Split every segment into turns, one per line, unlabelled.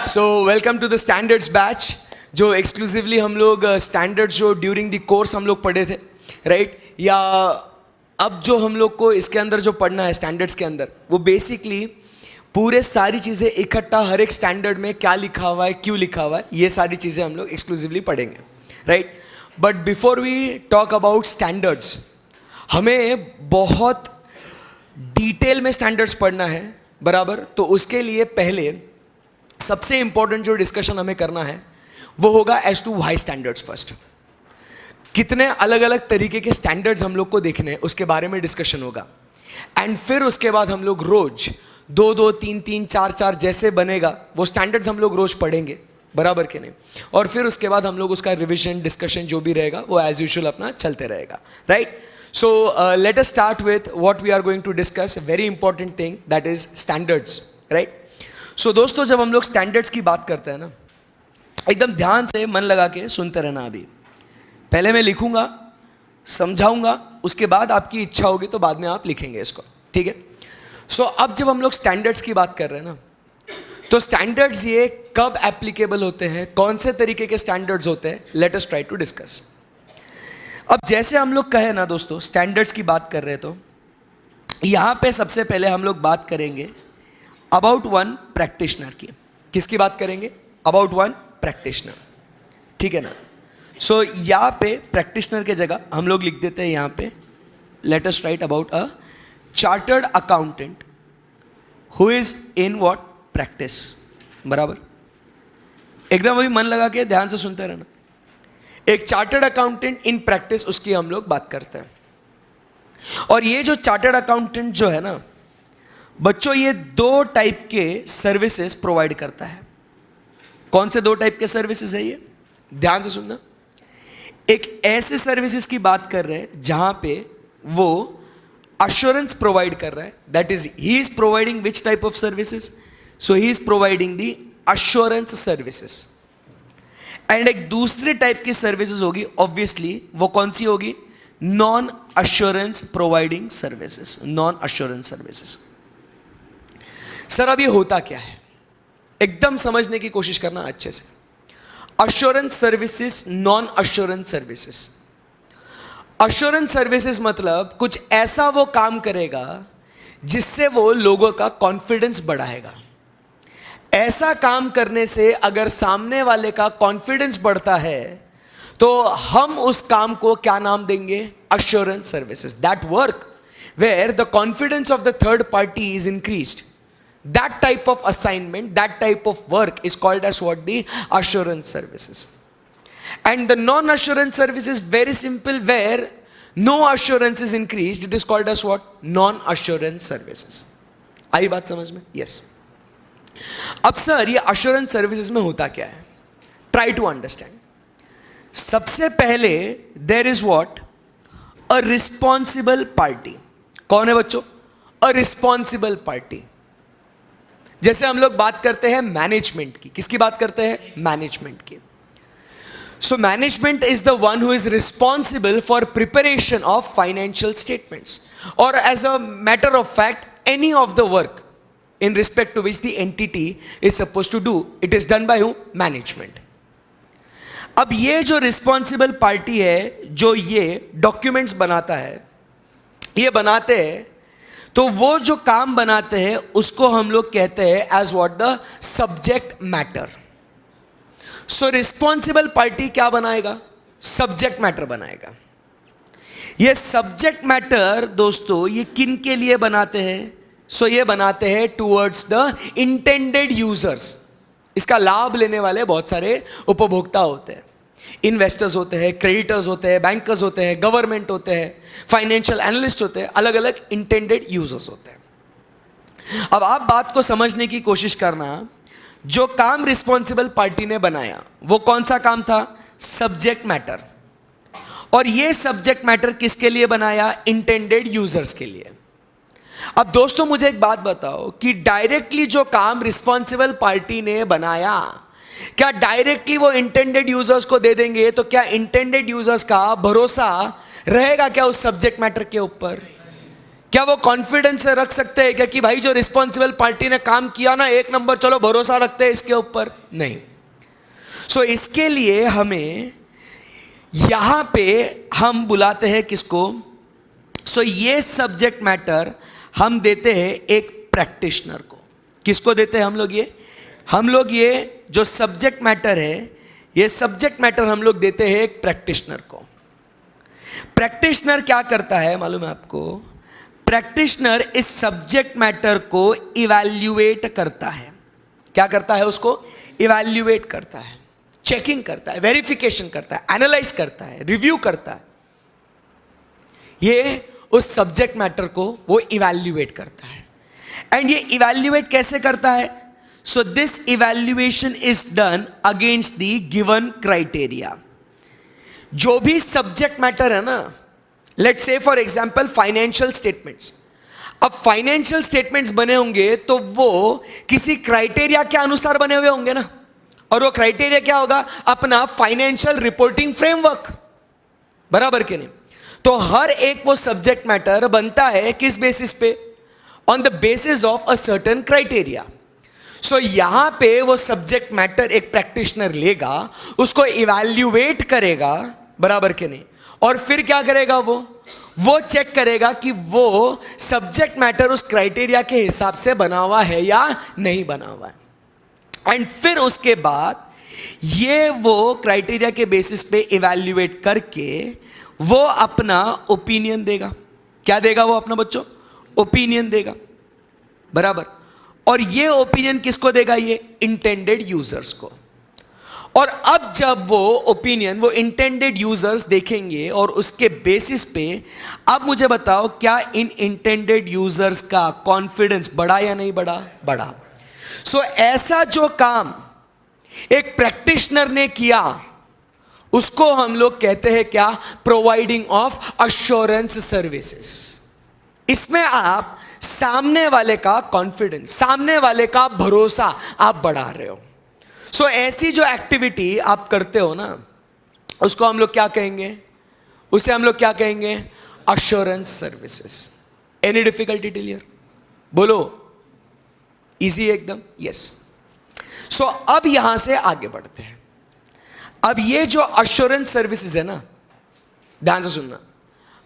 So welcome to the standards batch, जो exclusively हम लोग स्टैंडर्ड्स जो ड्यूरिंग द कोर्स हम लोग पढ़े थे, राइट? या अब जो हम लोग को इसके अंदर जो पढ़ना है स्टैंडर्ड्स के अंदर, वो बेसिकली पूरे सारी चीज़ें इकट्ठा हर एक स्टैंडर्ड में क्या लिखा हुआ है, क्यों लिखा हुआ है, ये सारी चीज़ें हम लोग एक्सक्लूसिवली पढ़ेंगे, right? But before we talk about standards, हमें बहुत डिटेल में स्टैंडर्ड्स पढ़ना है, बराबर? तो उसके लिए पहले सबसे इंपॉर्टेंट जो डिस्कशन हमें करना है वो होगा as to why standards first. कितने अलग अलग तरीके के स्टैंडर्ड्स हम लोग को देखने हैं उसके बारे में डिस्कशन होगा। एंड फिर उसके बाद हम लोग रोज दो दो तीन तीन चार चार जैसे बनेगा वो स्टैंडर्ड्स हम लोग रोज पढ़ेंगे, बराबर के नहीं? और फिर उसके बाद हम लोग उसका रिविजन डिस्कशन जो भी रहेगा वो एज यूजुअल अपना चलते रहेगा, right? So let us start with what we are going to discuss, very important thing, that is standards, right? So दोस्तों, जब हम लोग स्टैंडर्ड्स की बात करते हैं ना, एकदम ध्यान से मन लगा के सुनते रहना। अभी पहले मैं लिखूंगा, समझाऊंगा, उसके बाद आपकी इच्छा होगी तो बाद में आप लिखेंगे इसको, ठीक है? सो अब जब हम लोग स्टैंडर्ड्स की बात कर रहे हैं ना, तो स्टैंडर्ड्स ये कब एप्लीकेबल होते हैं, कौन से तरीके के स्टैंडर्ड्स होते हैं, let us try to discuss. अब जैसे हम लोग कहे ना दोस्तों, स्टैंडर्ड्स की बात कर रहे हैं, तो यहां पे सबसे पहले हम लोग बात करेंगे अबाउट वन प्रैक्टिशनर की। किसकी बात करेंगे? अबाउट वन प्रैक्टिशनर, ठीक है ना? सो यहाँ पे प्रैक्टिशनर के जगह हम लोग लिख देते हैं यहाँ पे, let us right about a chartered accountant who is in what? Practice, बराबर? एकदम अभी मन लगा के ध्यान से सुनते रहना। एक चार्टर्ड अकाउंटेंट इन प्रैक्टिस, उसकी हम लोग बात करते हैं। और ये जो चार्टर्ड अकाउंटेंट जो है ना बच्चों, ये दो टाइप के सर्विसेज प्रोवाइड करता है। कौन से दो टाइप के सर्विसेज है ये? ध्यान से सुनना। एक ऐसे सर्विसेज की बात कर रहे हैं जहां पे वो अश्योरेंस प्रोवाइड कर रहा है, that is he is providing which type of services? So he is providing the assurance services. And एक दूसरे टाइप की सर्विसेज होगी, ऑब्वियसली वो कौन सी होगी? Non assurance providing services, non assurance services. Sir अब ये होता क्या है, एकदम समझने की कोशिश करना अच्छे से। Assurance services, non assurance services. Assurance services मतलब कुछ ऐसा वो काम करेगा जिससे वो लोगों का कॉन्फिडेंस बढ़ाएगा। ऐसा काम करने से अगर सामने वाले का कॉन्फिडेंस बढ़ता है तो हम उस काम को क्या नाम देंगे? Assurance services. That work where the confidence of the third party is increased, that type of assignment, that type of work is called as what? The assurance services. And the non assurance service is very simple, where no assurance is increased, it is called as what? Non assurance services. आई बात समझ में? Yes. अब sir ये assurance services में होता क्या है? Try to understand. सबसे पहले there is what? A responsible party. कौन है बच्चों? A responsible party. जैसे हम लोग बात करते हैं मैनेजमेंट की, किसकी बात करते हैं? मैनेजमेंट की। So management is the one who is responsible for preparation of financial statements, और as a matter of fact any of the work in respect to which the entity is suppose to do, it is done by who? Management. अब ये जो responsible party है जो ये documents बनाता है, ये बनाते हैं, तो वो जो काम बनाते हैं उसको हम लोग कहते हैं as what? The subject matter. So responsible party क्या बनाएगा? सब्जेक्ट मैटर बनाएगा। ये सब्जेक्ट मैटर दोस्तों ये किन के लिए बनाते हैं? सो ये बनाते हैं टुवर्ड्स द इंटेंडेड यूजर्स। इसका लाभ लेने वाले बहुत सारे उपभोक्ता होते हैं। इन्वेस्टर्स होते हैं, क्रेडिटर्स होते हैं, बैंकर्स होते हैं, गवर्नमेंट होते हैं, फाइनेंशियल एनालिस्ट होते हैं, अलग अलग इंटेंडेड यूजर्स होते हैं। अब आप बात को समझने की कोशिश करना, जो काम रिस्पॉन्सिबल पार्टी ने बनाया वो कौन सा काम था? Subject matter. और ये सब्जेक्ट मैटर किसके लिए बनाया? इंटेंडेड यूजर्स के लिए। अब दोस्तों मुझे एक बात बताओ कि डायरेक्टली जो काम रिस्पॉन्सिबल पार्टी ने बनाया, क्या डायरेक्टली वो इंटेंडेड यूजर्स को दे देंगे? तो क्या इंटेंडेड यूजर्स का भरोसा रहेगा क्या उस सब्जेक्ट मैटर के ऊपर? क्या वो कॉन्फिडेंस से रख सकते हैं क्या कि भाई जो रिस्पॉन्सिबल पार्टी ने काम किया ना, 1 नंबर, चलो भरोसा रखते हैं इसके ऊपर? नहीं। सो इसके लिए हमें यहां पे हम बुलाते हैं किसको? सो ये सब्जेक्ट मैटर हम देते हैं एक प्रैक्टिशनर को। किसको देते हैं हम लोग? ये जो सब्जेक्ट मैटर है, ये सब्जेक्ट मैटर हम लोग देते हैं एक प्रैक्टिशनर को। प्रैक्टिशनर क्या करता है मालूम है आपको? प्रैक्टिशनर इस सब्जेक्ट मैटर को इवैल्यूएट करता है। क्या करता है? उसको इवैल्यूएट करता है, चेकिंग करता है, वेरिफिकेशन करता है, एनालाइज करता है, रिव्यू करता है। ये उस सब्जेक्ट मैटर को वो इवैल्यूएट करता है। एंड ये इवैल्यूएट कैसे करता है? So this evaluation is done against the given criteria. जो भी सब्जेक्ट मैटर है ना, let's say for example financial statements. अब फाइनेंशियल स्टेटमेंट्स बने होंगे तो वो किसी क्राइटेरिया के अनुसार बने हुए होंगे ना, और वो क्राइटेरिया क्या होगा? अपना फाइनेंशियल रिपोर्टिंग फ्रेमवर्क, बराबर के नहीं? तो हर एक वो सब्जेक्ट मैटर बनता है किस बेसिस पे? On the basis of a certain criteria. So यहां पे वो सब्जेक्ट मैटर एक प्रैक्टिशनर लेगा, उसको इवैल्यूएट करेगा, बराबर के नहीं? और फिर क्या करेगा? वो चेक करेगा कि वो सब्जेक्ट मैटर उस क्राइटेरिया के हिसाब से बना हुआ है या नहीं बना हुआ है। एंड फिर उसके बाद ये वो क्राइटेरिया के बेसिस पे इवैल्यूएट करके वो अपना ओपिनियन देगा। क्या देगा वो अपना बच्चों? ओपिनियन देगा, बराबर। और ये ओपिनियन किसको देगा? ये इंटेंडेड यूजर्स को। और अब जब वो ओपिनियन वो इंटेंडेड यूजर्स देखेंगे और उसके बेसिस पे अब मुझे बताओ, क्या इन इंटेंडेड यूजर्स का कॉन्फिडेंस बढ़ा या नहीं बढ़ा? बढ़ा। सो ऐसा जो काम एक प्रैक्टिशनर ने किया उसको हम लोग कहते हैं क्या? Providing of assurance services. इसमें आप सामने वाले का कॉन्फिडेंस, सामने वाले का भरोसा आप बढ़ा रहे हो। सो ऐसी जो एक्टिविटी आप करते हो ना, उसको हम लोग क्या कहेंगे? उसे हम लोग क्या कहेंगे? Assurance services. Any difficulty till here? बोलो, इजी एकदम? यस। सो अब यहां से आगे बढ़ते हैं। अब ये जो अश्योरेंस सर्विसेज है ना, ध्यान से सुनना।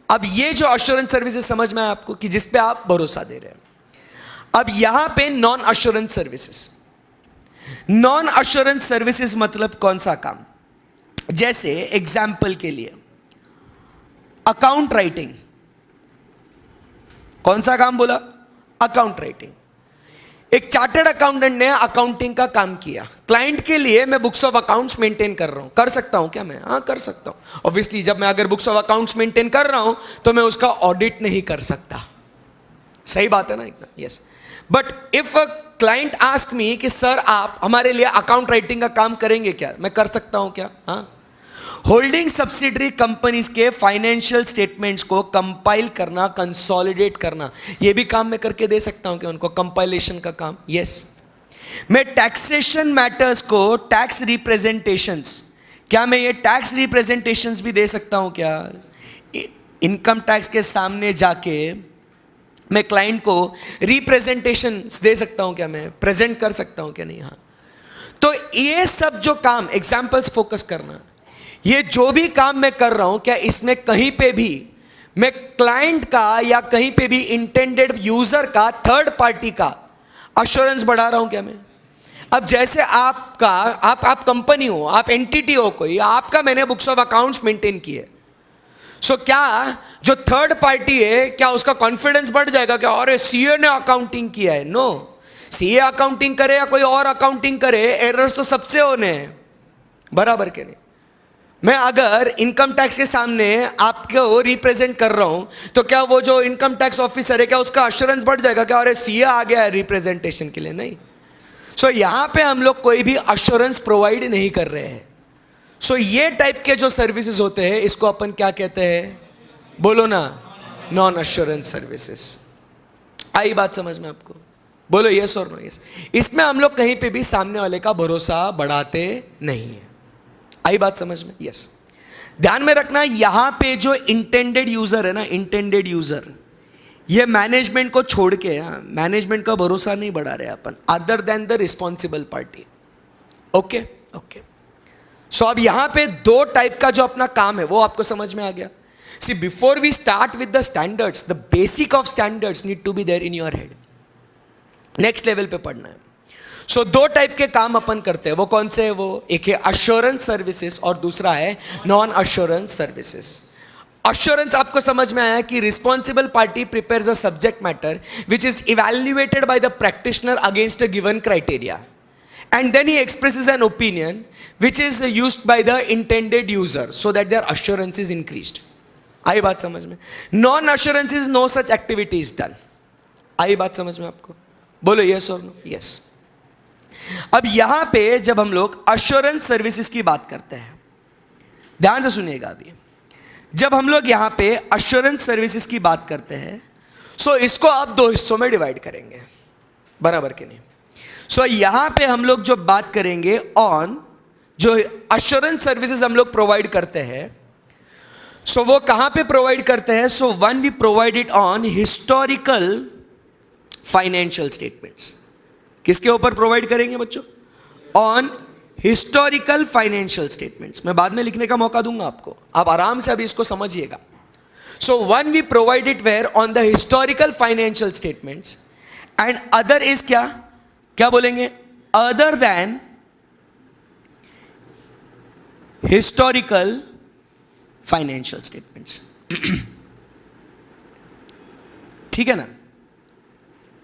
अब ये जो अश्योरेंस सर्विसेज समझ में आया आपको कि जिस पे आप भरोसा दे रहे हैं। अब यहां पे non assurance services. Non assurance services मतलब कौन सा काम? जैसे एग्जाम्पल के लिए अकाउंट राइटिंग। कौन सा काम बोला? Account writing. एक चार्टर्ड अकाउंटेंट ने अकाउंटिंग का काम किया क्लाइंट के लिए। मैं बुक्स ऑफ अकाउंट्स मेंटेन कर रहा हूं, कर सकता हूं क्या मैं? हाँ, कर सकता हूं। ऑब्वियसली जब मैं अगर बुक्स ऑफ अकाउंट्स मेंटेन कर रहा हूं तो मैं उसका ऑडिट नहीं कर सकता। सही बात है ना एकदम? Yes. But if a client ask me कि सर आप हमारे लिए अकाउंट राइटिंग का काम करेंगे क्या? मैं कर सकता हूं क्या? हाँ। होल्डिंग सब्सिडरी कंपनीज के फाइनेंशियल स्टेटमेंट्स को कंपाइल करना, कंसोलिडेट करना, यह भी काम मैं करके दे सकता हूं क्या उनको? कंपाइलेशन का काम। यस। मैं टैक्सेशन मैटर्स को टैक्स रिप्रेजेंटेशंस, क्या मैं ये टैक्स रिप्रेजेंटेशंस भी दे सकता हूं क्या? इनकम टैक्स के सामने जाके मैं क्लाइंट को रिप्रेजेंटेशन दे सकता हूं क्या? मैं प्रेजेंट कर सकता हूं क्या? नहीं। हाँ। तो ये सब जो काम, एग्जाम्पल्स फोकस करना, ये जो भी काम मैं कर रहा हूं, क्या इसमें कहीं पे भी मैं क्लाइंट का या कहीं पे भी इंटेंडेड यूजर का, थर्ड पार्टी का अश्योरेंस बढ़ा रहा हूं क्या मैं? अब जैसे आपका, आप कंपनी हो, आप एंटिटी हो कोई, आपका मैंने बुक्स ऑफ अकाउंट्स मेंटेन किए। सो क्या जो थर्ड पार्टी है, क्या उसका कॉन्फिडेंस बढ़ जाएगा क्या? अरे सीए ने अकाउंटिंग किया है? नो। सीए अकाउंटिंग करे या कोई और अकाउंटिंग करे, एरर्स तो सबसे होने हैं, बराबर के नहीं? मैं अगर इनकम टैक्स के सामने आपको रिप्रेजेंट कर रहा हूं तो क्या वो जो इनकम टैक्स ऑफिसर है, क्या उसका अश्योरेंस बढ़ जाएगा क्या? अरे सीए आ गया है रिप्रेजेंटेशन के लिए? नहीं। सो यहां पे हम लोग कोई भी अश्योरेंस प्रोवाइड नहीं कर रहे हैं। सो ये टाइप के जो सर्विसेज होते हैं, इसको अपन क्या कहते हैं? बोलो ना, नॉन अश्योरेंस सर्विसेज। आई बात समझ में आपको? बोलो यस और नो? यस। इसमें हम लोग कहीं पे भी सामने वाले का भरोसा बढ़ाते नहीं है। आई बात समझ में? यस। ध्यान में रखना, यहां पे जो इंटेंडेड यूजर है ना, इंटेंडेड यूजर, ये मैनेजमेंट को छोड़ के, मैनेजमेंट का भरोसा नहीं बढ़ा रहे अपन, other than the responsible party. Okay okay. So अब यहां पे दो टाइप का जो अपना काम है वो आपको समझ में आ गया. See, before we start with the standards, the basic of standards need to be there in your head. Next level पे पढ़ना है. सो दो टाइप के काम अपन करते हैं. वो कौन से है? वो एक है अश्योरेंस सर्विसेज और दूसरा है नॉन अश्योरेंस सर्विसेज. अश्योरेंस आपको समझ में आया कि responsible party prepares a subject matter which is evaluated by the practitioner against a given criteria and then he expresses an opinion which is used by the intended user so that their assurance is increased. आई बात समझ में? Non assurance is no such activity is done. आई बात समझ में आपको? बोलो यस और नो. यस. अब यहां पे जब हम लोग अश्योरेंस सर्विसेज की बात करते हैं, ध्यान से सुनिएगा. अभी जब हम लोग यहां पे अश्योरेंस सर्विसेज की बात करते हैं, सो इसको आप दो हिस्सों में डिवाइड करेंगे, बराबर के नहीं? सो यहां पे हम लोग जो बात करेंगे ऑन जो अश्योरेंस सर्विसेज हम लोग प्रोवाइड करते हैं, सो वो कहां पे प्रोवाइड करते हैं? So one we provide it on historical financial statements. किसके ऊपर प्रोवाइड करेंगे बच्चों? On historical financial statements. मैं बाद में लिखने का मौका दूंगा आपको, आप आराम से अभी इसको समझिएगा. So one we provide it where on the historical financial statements and other is क्या बोलेंगे? Other than historical financial statements. ठीक है ना?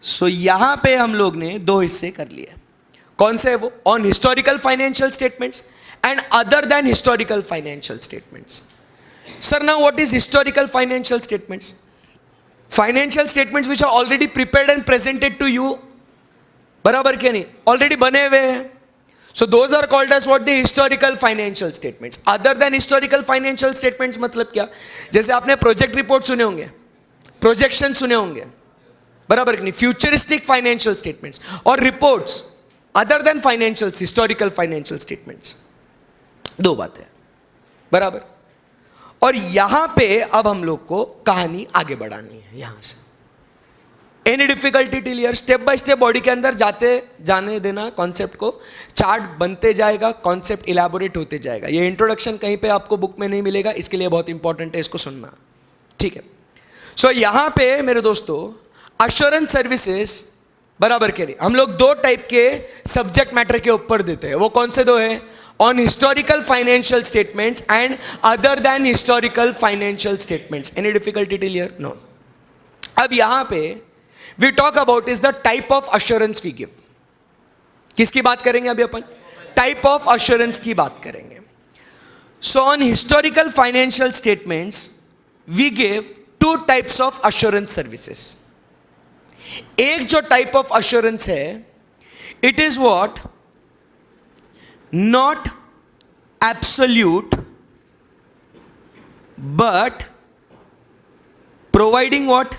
सो यहां पे हम लोग ने दो हिस्से कर लिए. कौन से है वो? On historical financial statements and other than historical financial statements. Sir, now what is historical financial statements? Financial statements which are already prepared and presented to you, बराबर क्या नहीं? ऑलरेडी बने हुए हैं. So those are called as what? The historical financial statements. Other than historical financial statements मतलब क्या? जैसे आपने प्रोजेक्ट रिपोर्ट सुने होंगे, प्रोजेक्शन सुने होंगे, बराबर कि नहीं? फ्यूचरिस्टिक फाइनेंशियल स्टेटमेंट्स और reports other than financials, historical financial statements. दो बातें, बराबर. और यहां पे अब हम लोग को कहानी आगे बढ़ानी है. यहां से any difficulty till year, step by step body के अंदर जाने देना कॉन्सेप्ट को. चार्ट बनते जाएगा, कॉन्सेप्ट इलैबोरेट होते जाएगा. ये इंट्रोडक्शन कहीं पे आपको बुक में नहीं मिलेगा, इसके लिए बहुत इंपॉर्टेंट है, इसको सुनना. ठीक है? सो यहां पे मेरे दोस्तों अश्योरेंस सर्विसेज, बराबर के नहीं, हम लोग दो टाइप के सब्जेक्ट मैटर के ऊपर देते हैं. वो कौन से दो है? On historical financial statements and other than historical financial statements. Any difficulty till here? No. अब यहां पे we talk about is the type of assurance we give. किसकी बात करेंगे अभी अपन? टाइप ऑफ अश्योरेंस की बात करेंगे. So on historical financial statements we give two types of assurance services. एक जो टाइप ऑफ अश्योरेंस है, it is what? Not absolute but providing what?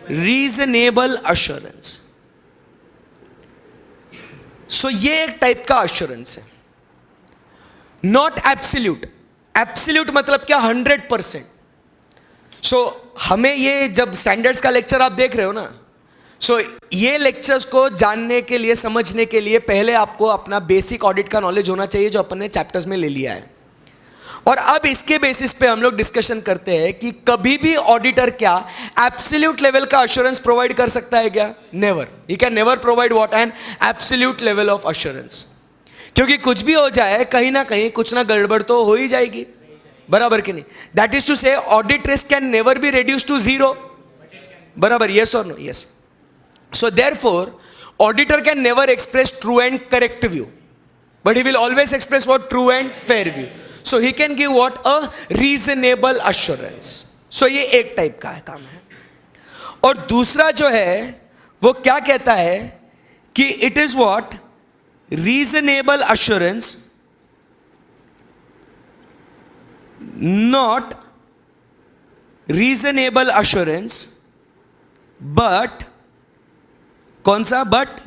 Reasonable assurance. So ये एक टाइप का अश्योरेंस है. Not absolute. एब्सोल्यूट मतलब क्या? 100%. सो हमें ये जब स्टैंडर्ड्स का लेक्चर आप देख रहे हो ना, सो ये लेक्चर्स को जानने के लिए, समझने के लिए पहले आपको अपना बेसिक ऑडिट का नॉलेज होना चाहिए जो अपन ने चैप्टर्स में ले लिया है. और अब इसके बेसिस पे हम लोग डिस्कशन करते हैं कि कभी भी ऑडिटर क्या एब्सोल्यूट लेवल का अश्योरेंस प्रोवाइड कर सकता है क्या? Never. He can never provide what? An absolute level of assurance. क्योंकि कुछ भी हो जाए, कहीं ना कहीं कुछ ना गड़बड़ तो हो ही जाएगी, बराबर कि नहीं? That is to say audit risk can never be reduce to zero, बराबर? यस और no? Yes. So therefore auditor can never express true and correct view, but he will always express what? True and fair view. So he can give what? A reasonable assurance. So ये एक type का काम है. और दूसरा जो है वो क्या कहता है कि it is what? Reasonable assurance, not reasonable assurance, but कौन सा? But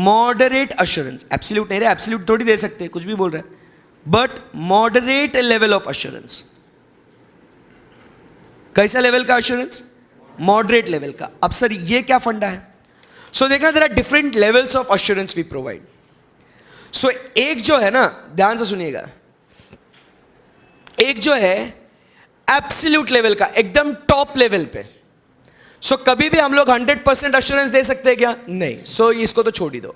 moderate assurance. Absolute नहीं रहे, absolute थोड़ी दे सकते, कुछ भी बोल रहे हैं. But moderate level of assurance. कैसा लेवल का अश्योरेंस? मॉडरेट लेवल का. अब सर ये क्या फंडा है? सो देखना, there are different levels of assurance we provide. So एक जो है ना, ध्यान से सुनिएगा, एक जो है एब्सोल्यूट लेवल का, एकदम टॉप लेवल पे. सो कभी भी हम लोग 100% अश्योरेंस दे सकते हैं क्या? नहीं. सो इसको तो छोड़ ही दो.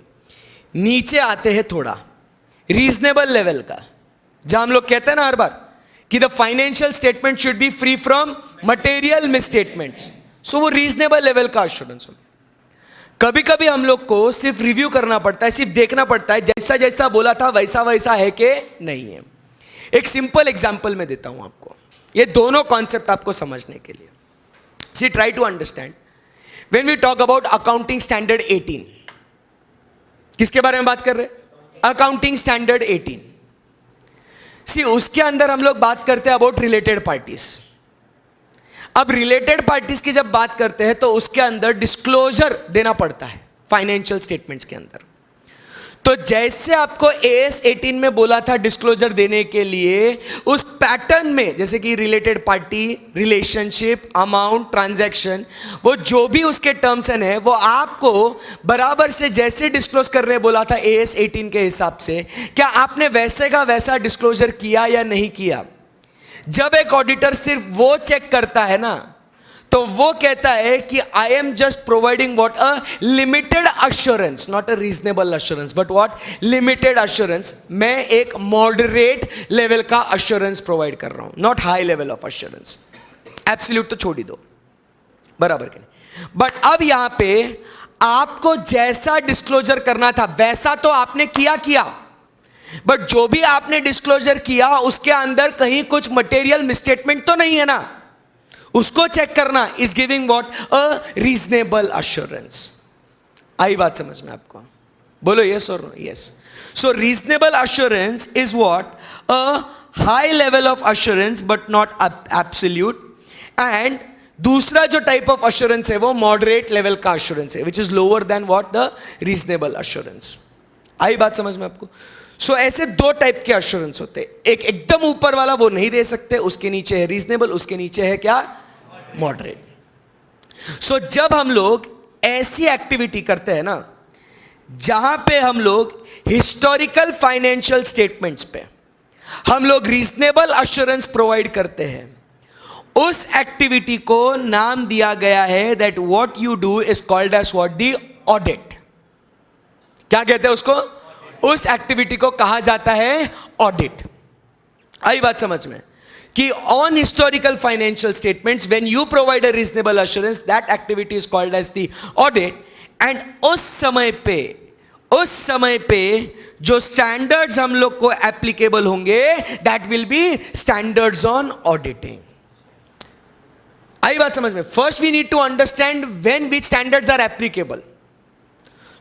नीचे आते हैं थोड़ा रीजनेबल लेवल का, जहां हम लोग कहते हैं ना हर बार कि the financial statement should be free from material misstatements. So वो रीजनेबल लेवल का अश्योरेंस हो. कभी कभी हम लोग को सिर्फ रिव्यू करना पड़ता है, सिर्फ देखना पड़ता है जैसा जैसा बोला था वैसा वैसा है कि नहीं है. एक सिंपल एग्जांपल मैं देता हूं आपको, ये दोनों कॉन्सेप्ट आपको समझने के लिए. See try to understand when we talk about accounting standard 18. किसके बारे में बात कर रहे हैं? Accounting standard 18. सी उसके अंदर हम लोग बात करते हैं अबाउट रिलेटेड पार्टीज. अब रिलेटेड पार्टीज की जब बात करते हैं तो उसके अंदर डिस्क्लोजर देना पड़ता है फाइनेंशियल स्टेटमेंट्स के अंदर. तो जैसे आपको AS 18 में बोला था डिस्क्लोजर देने के लिए, उस पैटर्न में जैसे कि related party, relationship, amount, transaction, वो जो भी उसके टर्म्स हैं वो आपको बराबर से जैसे डिस्क्लोज करने बोला था AS 18 के हिसाब से, क्या आपने वैसे का वैसा डिस्क्लोजर किया या नहीं किया? जब एक ऑडिटर सिर्फ वो चेक करता है ना, तो वो कहता है कि I am just providing what a limited assurance, not a reasonable assurance but what limited assurance. मैं एक मॉडरेट लेवल का अश्योरेंस प्रोवाइड कर रहा हूं, not high level of assurance. Absolute तो छोड़ ही दो, बराबर के नहीं. बट अब यहां पे आपको जैसा डिस्क्लोजर करना था वैसा तो आपने किया, बट जो भी आपने डिस्क्लोजर किया उसके अंदर कहीं कुछ मटेरियल मिसस्टेटमेंट तो नहीं है ना, उसको चेक करना is giving what a reasonable assurance. आई बात समझ में आपको? बोलो यस और no? Yes. So reasonable assurance is what a high level of assurance but not absolute. And दूसरा जो टाइप ऑफ अश्योरेंस है वो मॉडरेट लेवल का अश्योरेंस है, which is lower than what the reasonable assurance. आई बात समझ में आपको? सो ऐसे दो टाइप के अश्योरेंस होते हैं. एक एकदम ऊपर वाला वो नहीं दे सकते, उसके नीचे है रीजनेबल, उसके नीचे है क्या? मॉडरेट. सो जब हम लोग ऐसी एक्टिविटी करते हैं ना जहां पे हम लोग हिस्टोरिकल फाइनेंशियल स्टेटमेंट्स पे हम लोग रीजनेबल अश्योरेंस प्रोवाइड करते हैं, उस एक्टिविटी को नाम दिया गया है that what you do is called as what the audit. क्या कहते हैं उसको? उस एक्टिविटी को कहा जाता है ऑडिट. आई बात समझ में? कि on historical financial statements when you provide a reasonable assurance, that activity is called as the audit. And उस समय पे जो स्टैंडर्ड्स हम लोग को एप्लीकेबल होंगे that will be standards on auditing. आई बात समझ में? First we need to understand when which standards are applicable.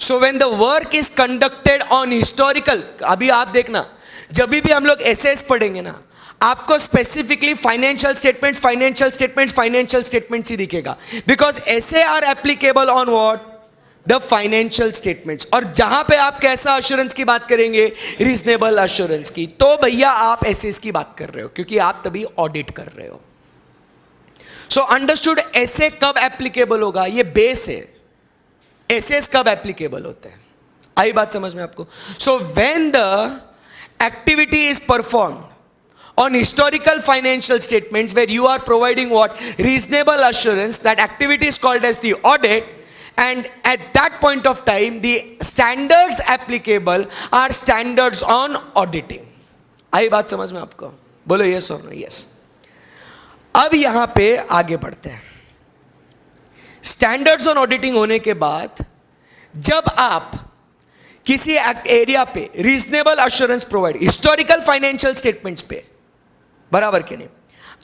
So when the work is conducted on historical, अभी आप देखना जब भी हम लोग SS पढ़ेंगे ना, आपको स्पेसिफिकली फाइनेंशियल स्टेटमेंट्स ही दिखेगा, बिकॉज ऐसे are applicable on what? The financial statements. और जहां पे आप कैसा अश्योरेंस की बात करेंगे? रीजनेबल अश्योरेंस की. तो भैया आप SS की बात कर रहे हो क्योंकि आप तभी ऑडिट कर रहे हो. So understood. ऐसे कब एप्लीकेबल होगा? ये बेस है. SS कब एप्लीकेबल होते हैं? आई बात समझ में आपको? सो when the activity is performed on historical financial statements where you are providing what? Reasonable assurance, that activity is called as the audit. And at that point of time the standards applicable are standards on auditing. आई बात समझ में आपको? बोलो yes or no? Yes. अब यहां पे आगे बढ़ते हैं. स्टैंडर्ड्स ऑन ऑडिटिंग होने के बाद जब आप किसी एरिया पे reasonable assurance provide, historical financial statements पे, बराबर के नहीं,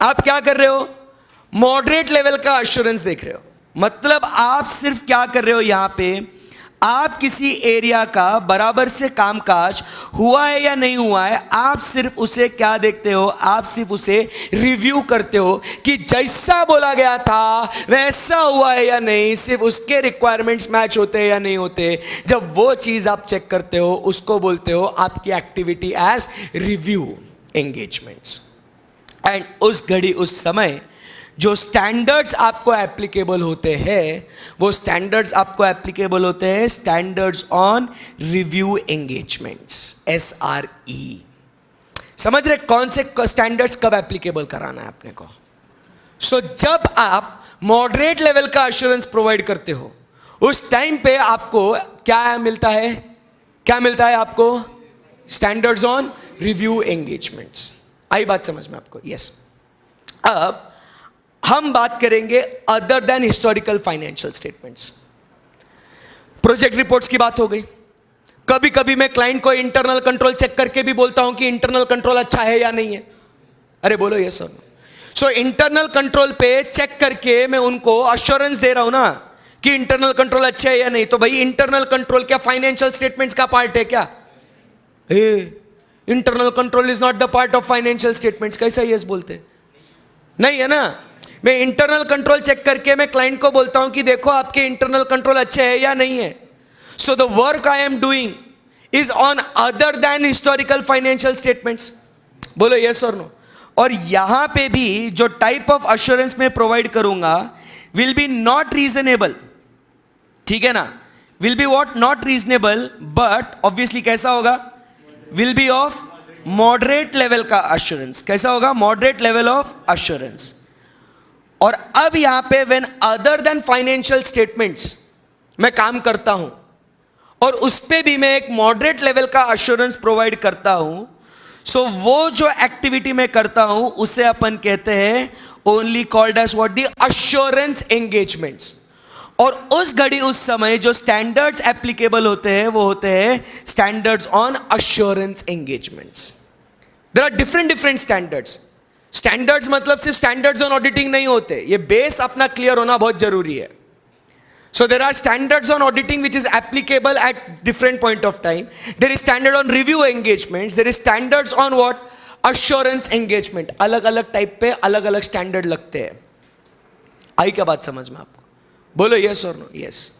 आप क्या कर रहे हो? मॉडरेट लेवल का अश्योरेंस देख रहे हो. मतलब आप सिर्फ क्या कर रहे हो यहां पे? आप किसी एरिया का बराबर से कामकाज हुआ है या नहीं हुआ है, आप सिर्फ उसे क्या देखते हो? आप सिर्फ उसे रिव्यू करते हो कि जैसा बोला गया था वैसा हुआ है या नहीं, सिर्फ उसके रिक्वायरमेंट्स मैच होते हैं या नहीं होते. जब वो चीज आप चेक करते हो उसको बोलते हो आपकी activity as review engagements. And उस घड़ी उस समय जो स्टैंडर्ड्स आपको एप्लीकेबल होते हैं वो स्टैंडर्ड्स आपको एप्लीकेबल होते हैं standards on review engagements, SRE। समझ रहे कौन से स्टैंडर्ड्स कब एप्लीकेबल कराना है अपने को? सो जब आप मॉडरेट लेवल का अश्योरेंस प्रोवाइड करते हो उस टाइम पे आपको क्या मिलता है? क्या मिलता है आपको? Standards on review engagements. आई बात समझ में आपको? यस। अब हम बात करेंगे other than historical financial statements. Project reports की बात हो गई। कभी कभी मैं क्लाइंट को इंटरनल कंट्रोल चेक करके भी बोलता हूं कि इंटरनल कंट्रोल अच्छा है या नहीं है। अरे बोलो yes sir. So internal control पे चेक करके मैं उनको अश्योरेंस दे रहा हूं ना कि इंटरनल कंट्रोल अच्छे है या नहीं। तो भाई इंटरनल कंट्रोल क्या फाइनेंशियल स्टेटमेंट्स का पार्ट है क्या? Internal control is not the part of financial statements. कैसा यस बोलते? नहीं है ना। मैं इंटरनल कंट्रोल चेक करके मैं क्लाइंट को बोलता हूं कि देखो आपके इंटरनल कंट्रोल अच्छे है या नहीं है। So the work I am doing is on other than historical financial statements. बोलो यस और नो। और यहां पे भी जो टाइप ऑफ अश्योरेंस मैं प्रोवाइड करूंगा विल बी नॉट रीजनेबल, ठीक है ना? Will be what? Not reasonable, but obviously कैसा होगा? Will be of moderate level का अश्योरेंस। कैसा होगा? Moderate level of assurance. और अब यहां पे when other than financial statements मैं काम करता हूं और उस पे भी मैं एक मॉडरेट लेवल का अश्योरेंस प्रोवाइड करता हूं, सो वो जो एक्टिविटी मैं करता हूं उसे अपन कहते हैं only called as what? The assurance engagements. और उस घड़ी उस समय जो स्टैंडर्ड्स एप्लीकेबल होते हैं वो होते हैं standards on assurance engagements. There are different standards. Standards मतलब सिर्फ स्टैंडर्ड्स ऑन ऑडिटिंग नहीं होते, ये बेस अपना क्लियर होना बहुत जरूरी है। So there are standards on auditing which is applicable at different point of time. There is standard on review engagements. There is standards on what? Assurance engagement. अलग अलग टाइप पे अलग अलग स्टैंडर्ड लगते हैं। आई क्या बात समझ में आपको? बोलो यस और नो? यस।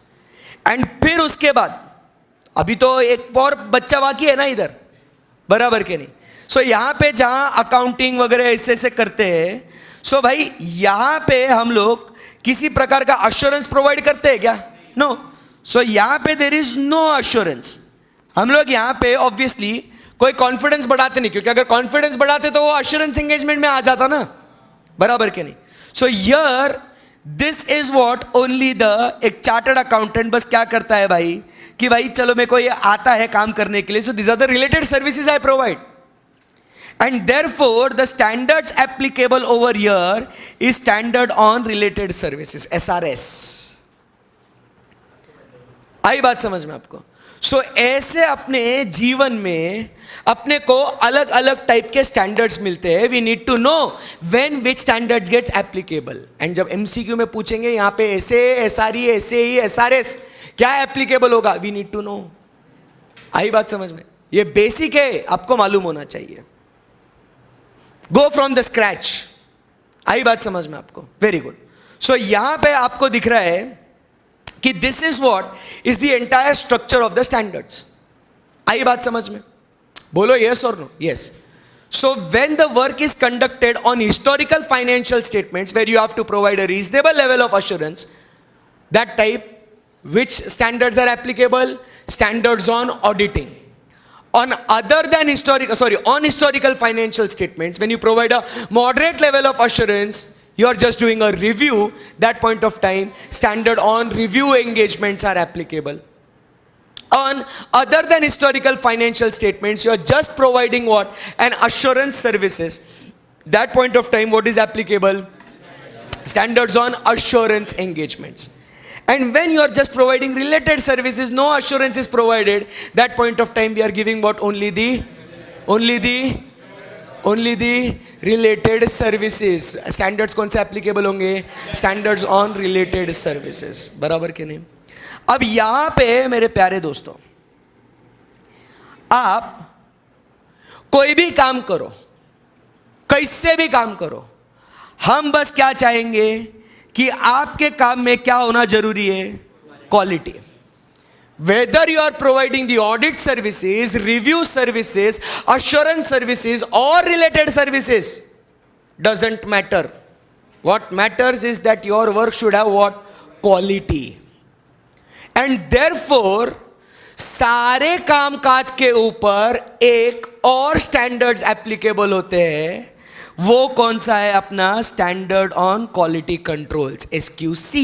एंड फिर उसके बाद अभी तो एक और बच्चा बाकी है ना इधर, बराबर के नहीं? सो यहां पे जहां अकाउंटिंग वगैरह ऐसे करते हैं, सो भाई यहां पे हम लोग किसी प्रकार का अश्योरेंस प्रोवाइड करते हैं क्या? नो। सो यहां पे देयर इज नो अश्योरेंस। हम लोग यहां पे ऑब्वियसली कोई कॉन्फिडेंस बढ़ाते नहीं, क्योंकि अगर कॉन्फिडेंस बढ़ाते तो वो अश्योरेंस एंगेजमेंट में आ जाता ना, बराबर के नहीं? So here this is what only the एक चार्टर्ड अकाउंटेंट बस क्या करता है भाई कि भाई चलो मेरे को ये आता है काम करने के लिए, so this are the related services I provide. And therefore, the standards applicable over here is standard on related services, SRS. आई बात समझ में आपको? सो ऐसे अपने जीवन में अपने को अलग अलग टाइप के स्टैंडर्ड्स मिलते हैं। We need to know when which standards gets applicable. And जब MCQ में पूछेंगे यहाँ पे ऐसे SRE, SAE, SRS क्या एप्लीकेबल होगा, वी नीड टू नो। आई बात समझ में? ये बेसिक है, आपको मालूम होना चाहिए। Go from the scratch. आई बात समझ में आपको? Very good. सो यहां पे आपको दिख रहा है कि this is what is the entire structure of the standards. आई बात समझ में? बोलो यस और no? Yes. So when the work is conducted on historical financial statements where you have to provide a reasonable level of assurance, that type which standards are applicable? Standards on auditing. On other than on historical financial statements, when you provide a moderate level of assurance, you are just doing a review. That point of time, standard on review engagements are applicable. On other than historical financial statements, you are just providing what? An assurance services. That point of time, what is applicable? Standards on assurance engagements. And when you are just providing related services, no assurance is provided, that point of time we are giving what? Only the related services. Standards कौन से applicable होंगे? Standards on related services. बराबर के नहीं? अब यहां पे मेरे प्यारे दोस्तों, आप कोई भी काम करो, कैसे भी काम करो, हम बस क्या चाहेंगे कि आपके काम में क्या होना जरूरी है? Quality. Whether you are providing the audit services, review services, assurance services or related services, doesn't matter. What matters is that your work should have what? Quality. And therefore सारे काम काज के ऊपर एक और स्टैंडर्ड्स एप्लीकेबल होते हैं. वो कौन सा है? अपना standard on quality controls, SQC.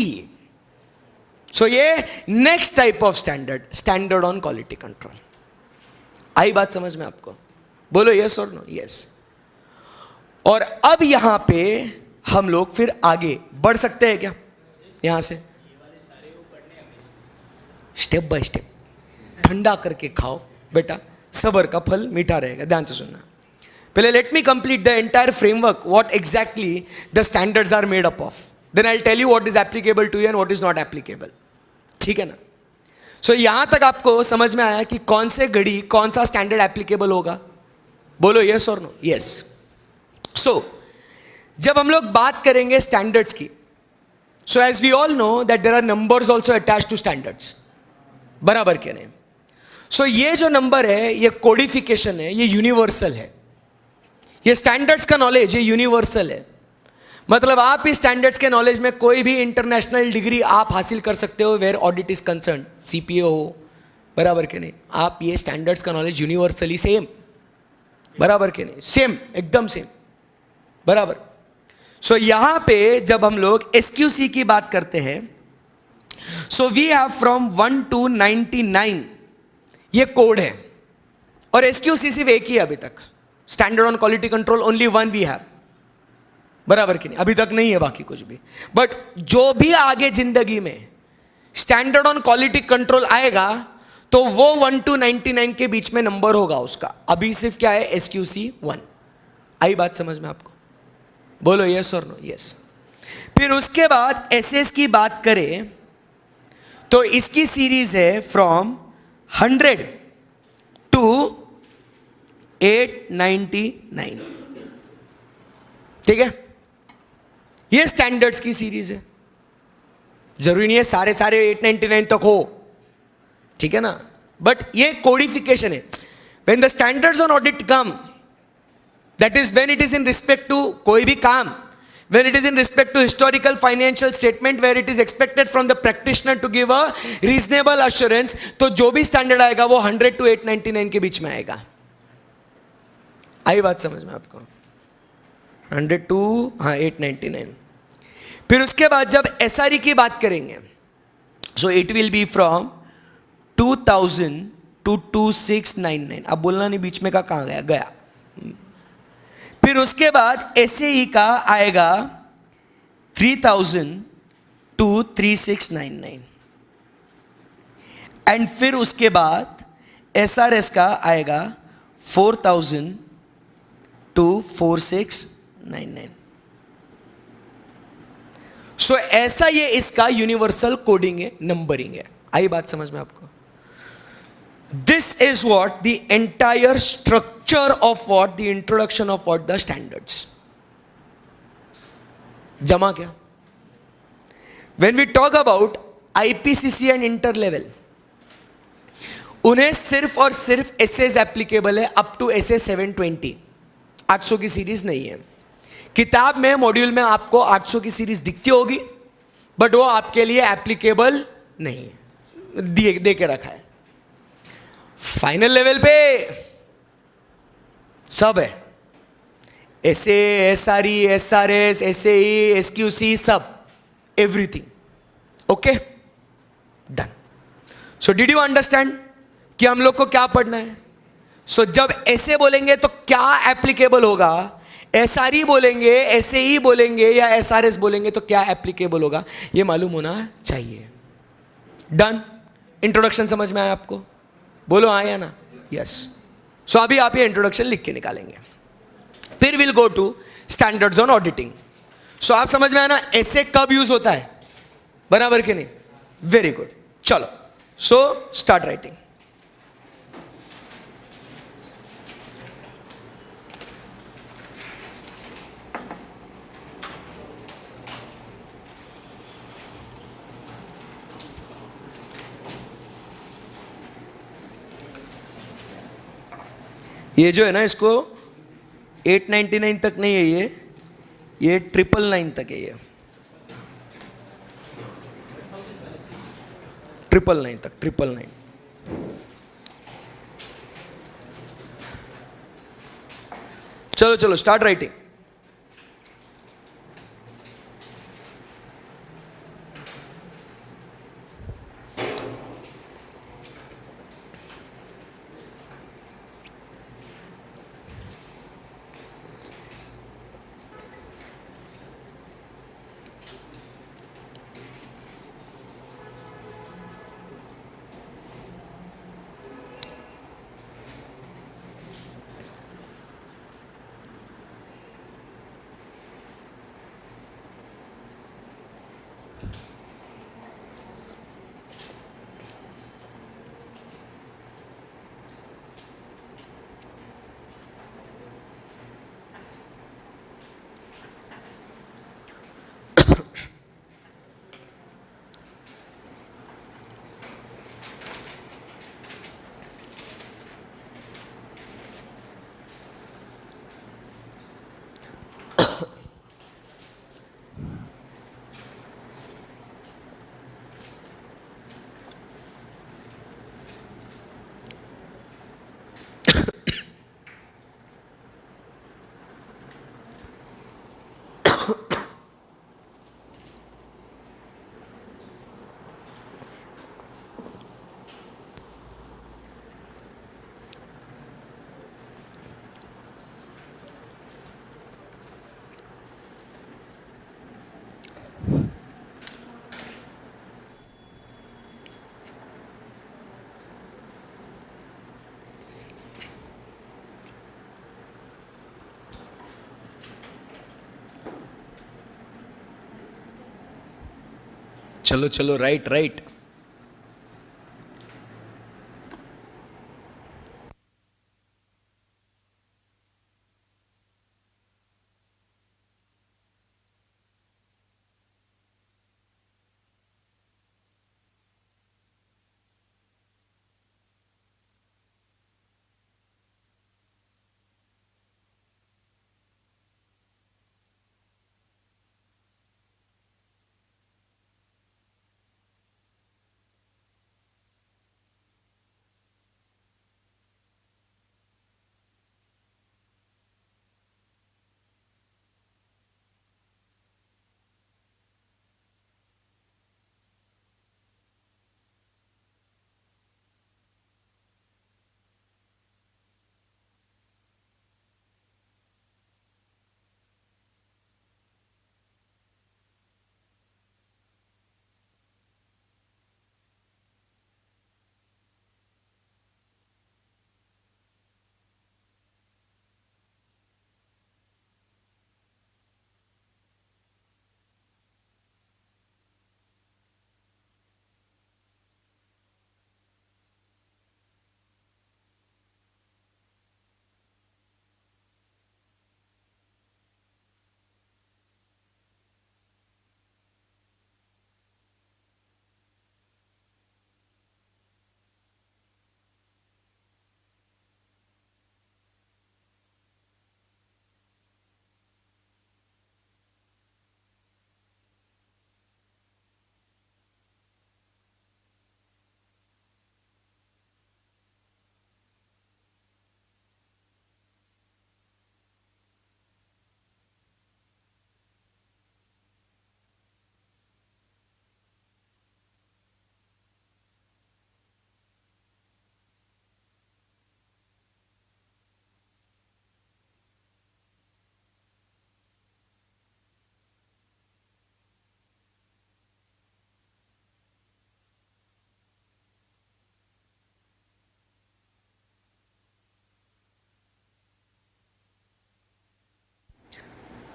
So ये next type of standard on quality control. आई बात समझ में आपको? बोलो यस और नो? यस. और अब यहां पे हम लोग फिर आगे बढ़ सकते हैं क्या यहां से? Step by step. ठंडा करके खाओ बेटा, सबर का फल मीठा रहेगा. ध्यान से सुनना. पहले let me complete the entire framework, what exactly the standards are made up of. Then I will tell you what is applicable to you and what is not applicable. ठीक है ना? सो यहां तक आपको समझ में आया कि कौन से घड़ी कौन सा स्टैंडर्ड एप्लीकेबल होगा? बोलो यस और नो? यस. सो जब हम लोग बात करेंगे स्टैंडर्ड्स की, so as we all know that there are numbers also attached to standards. बराबर क्या नहीं? सो ये जो नंबर है, ये कोडिफिकेशन है, ये यूनिवर्सल है. ये स्टैंडर्ड्स का नॉलेज ये यूनिवर्सल है. मतलब आप इस स्टैंडर्ड्स के नॉलेज में कोई भी इंटरनेशनल डिग्री आप हासिल कर सकते हो where audit is concern, CPA हो. बराबर के नहीं? आप ये स्टैंडर्ड्स का नॉलेज यूनिवर्सली सेम. बराबर के नहीं? सेम, एकदम सेम. बराबर. सो यहां पे जब हम लोग SQC की बात करते हैं, so we have from 1 to 99 ये कोड है. और SQC सिर्फ एक ही है अभी तक. Standard on quality control only one we have. बराबर कि नहीं? अभी तक नहीं है बाकी कुछ भी. बट जो भी आगे जिंदगी में स्टैंडर्ड ऑन क्वालिटी कंट्रोल आएगा तो वो 1 to 99 के बीच में नंबर होगा उसका. अभी सिर्फ क्या है? SQC 1. आई बात समझ में आपको? बोलो यस और नो? यस. फिर उसके बाद SS की बात करें तो इसकी सीरीज है फ्रॉम 100 to 899. ठीक है? ये स्टैंडर्ड्स की सीरीज है. जरूरी नहीं है सारे 899 तक हो. ठीक है ना? बट ये कोडिफिकेशन है. When the standards on audit come, that is when it is in respect to कोई भी काम, when it is in respect to historical financial statement where it is expected from the practitioner to give a reasonable assurance, तो जो भी standard आएगा वो 100 to 899 के बीच में आएगा. आई बात समझ में आपको? 100 to 899. फिर उसके बाद जब SRE की बात करेंगे, so it will be from 2000 to 2699. अब बोलना नहीं बीच में का कहाँ गया. फिर उसके बाद SAE का आएगा 3000 to 3699. एंड फिर उसके बाद SRS का आएगा 4000 to 4699. सो ऐसा ये इसका यूनिवर्सल कोडिंग है, नंबरिंग है. आई बात समझ में आपको? This is what the entire structure of what the introduction of what the standards. जमा क्या? When we talk about IPCC and interlevel, उन्हें सिर्फ और सिर्फ SS एप्लीकेबल है अप टू SS 720. 800 की सीरीज नहीं है. किताब में मॉड्यूल में आपको 800 की सीरीज दिखती होगी, बट वो आपके लिए एप्लीकेबल नहीं है, दे के रखा है. फाइनल लेवल पे सब है. SA, SRE, SRS, SAE, SQC, सब, everything. Okay, done. So did you understand कि हम लोग को क्या पढ़ना है? सो जब SA बोलेंगे तो क्या एप्लीकेबल होगा, SRE बोलेंगे, SAE बोलेंगे या SRS बोलेंगे तो क्या एप्लीकेबल होगा, ये मालूम होना चाहिए. डन. इंट्रोडक्शन समझ में आया आपको? बोलो हाँ या ना? यस. सो अभी आप ये इंट्रोडक्शन लिख के निकालेंगे. फिर will go to standards on auditing. So आप समझ में आया ना ऐसे कब यूज होता है? बराबर के नहीं? Very good. चलो, सो स्टार्ट राइटिंग. ये जो है ना, इसको 899 तक नहीं है, ये ये 999 तक है, ये 999 तक, 999। चलो चलो स्टार्ट राइटिंग। चलो चलो राइट राइट।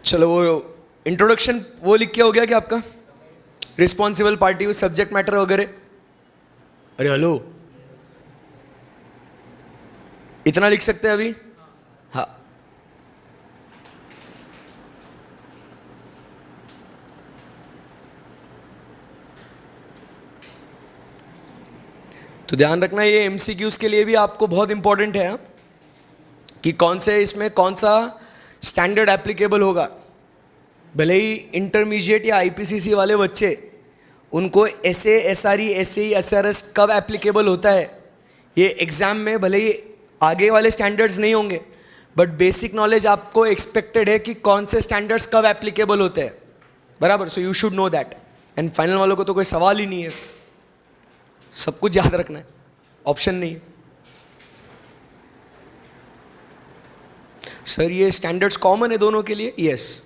चलो वो इंट्रोडक्शन वो लिख के हो गया क्या आपका? रिस्पॉन्सिबल पार्टी, सब्जेक्ट मैटर वगैरह। अरे हेलो, इतना लिख सकते हैं अभी? हाँ। तो ध्यान रखना ये एमसीक्यूज के लिए भी आपको बहुत इंपॉर्टेंट है, हाँ? कि कौन से इसमें कौन सा स्टैंडर्ड एप्लीकेबल होगा। भले ही इंटरमीडिएट या आईपीसीसी वाले बच्चे, उनको एसए, एसआरई, एसई, एसआरएस कब एप्लीकेबल होता है, ये एग्ज़ाम में भले ही आगे वाले स्टैंडर्ड्स नहीं होंगे, बट बेसिक नॉलेज आपको एक्सपेक्टेड है कि कौन से स्टैंडर्ड्स कब एप्लीकेबल होते हैं, बराबर. So you should know that. And final वालों को तो कोई सवाल ही नहीं है, सब कुछ याद रखना है, ऑप्शन नहीं है. सर ये स्टैंडर्ड्स कॉमन है दोनों के लिए? यस.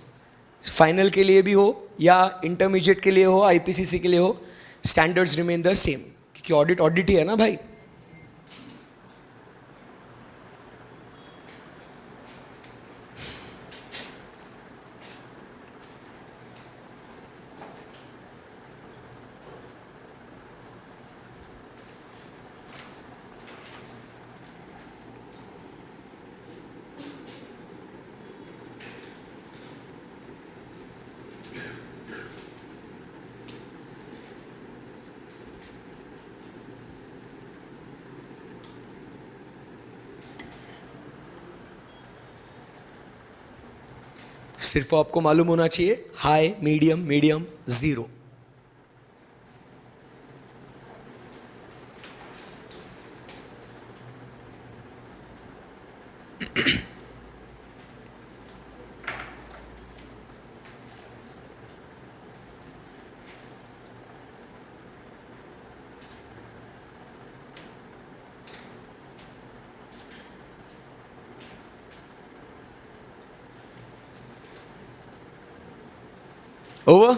फाइनल के लिए भी हो या इंटरमीडिएट के लिए हो, आईपीसीसी के लिए हो, स्टैंडर्ड्स रिमेन द सेम, क्योंकि ऑडिट ऑडिट ही है ना भाई. सिर्फ आपको मालूम होना चाहिए high, medium, medium, zero. Over.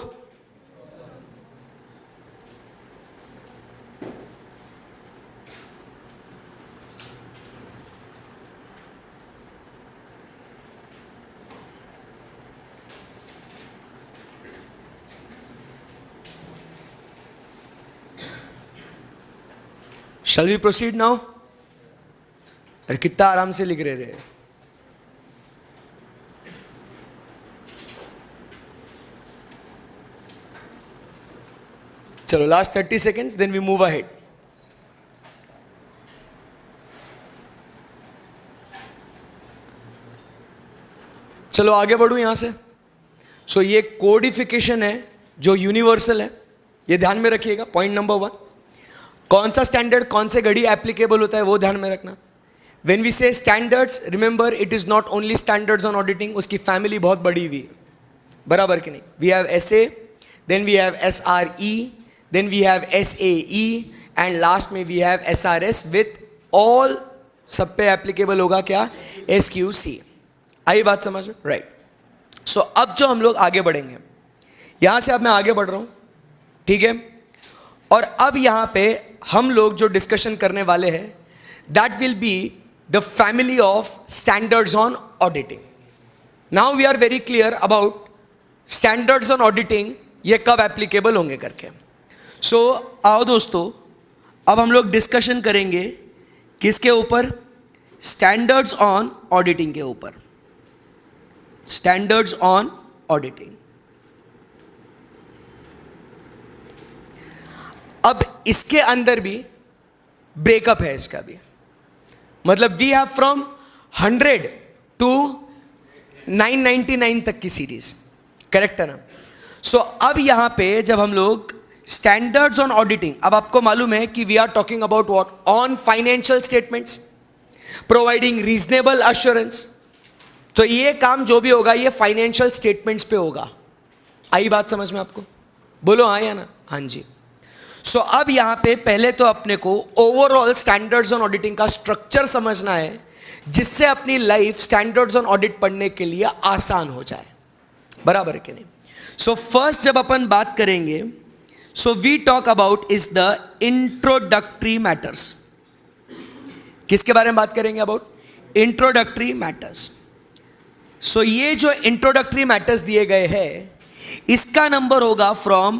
Shall we proceed now? अरे कितना आराम से लिख रहे. चलो last 30 seconds, then we move ahead. चलो आगे बढ़ू यहां से. सो ये कोडिफिकेशन है जो यूनिवर्सल है, ये ध्यान में रखिएगा. पॉइंट नंबर 1, कौन सा स्टैंडर्ड कौन से घड़ी एप्लीकेबल होता है वो ध्यान में रखना. When we say standards, remember it is not only standards on auditing, उसकी फैमिली बहुत बड़ी हुई है, बराबर कि नहीं. We have SA, then we have SRE, then we have SAE, and last में we have SRS with all, सब पे एप्लीकेबल होगा क्या, एसक्यूसी. आई बात समझ में? राइट. सो अब जो हम लोग आगे बढ़ेंगे, यहां से अब मैं आगे बढ़ रहा हूं, ठीक है. और अब यहां पे हम लोग जो डिस्कशन करने वाले हैं, that will be the family of standards on auditing. Now we are very clear about standards on auditing, ये कब एप्लीकेबल होंगे करके. सो आओ दोस्तों, अब हम लोग डिस्कशन करेंगे किसके ऊपर, स्टैंडर्ड्स ऑन ऑडिटिंग के ऊपर. Standards on auditing. अब इसके अंदर भी ब्रेकअप है, इसका भी मतलब वी हैव फ्रॉम 100 टू 999 तक की सीरीज, करेक्ट है ना. सो अब यहां पे जब हम लोग स्टैंडर्ड्स ऑन ऑडिटिंग, अब आपको मालूम है कि we are talking about what, on financial statements, providing reasonable assurance. तो ये काम जो भी होगा ये फाइनेंशियल स्टेटमेंट्स पे होगा. आई बात समझ में आपको? बोलो हाँ या ना. हाँ जी. सो अब यहां पे पहले तो अपने को ओवरऑल स्टैंडर्ड्स ऑन ऑडिटिंग का स्ट्रक्चर समझना है, जिससे अपनी लाइफ स्टैंडर्ड्स ऑन ऑडिट पढ़ने के लिए आसान हो जाए, बराबर है कि नहीं. सो फर्स्ट जब अपन बात करेंगे, so we talk about is the introductory matters. किसके बारे में बात करेंगे? About introductory matters. सो ये जो इंट्रोडक्टरी मैटर्स दिए गए हैं, इसका नंबर होगा फ्रॉम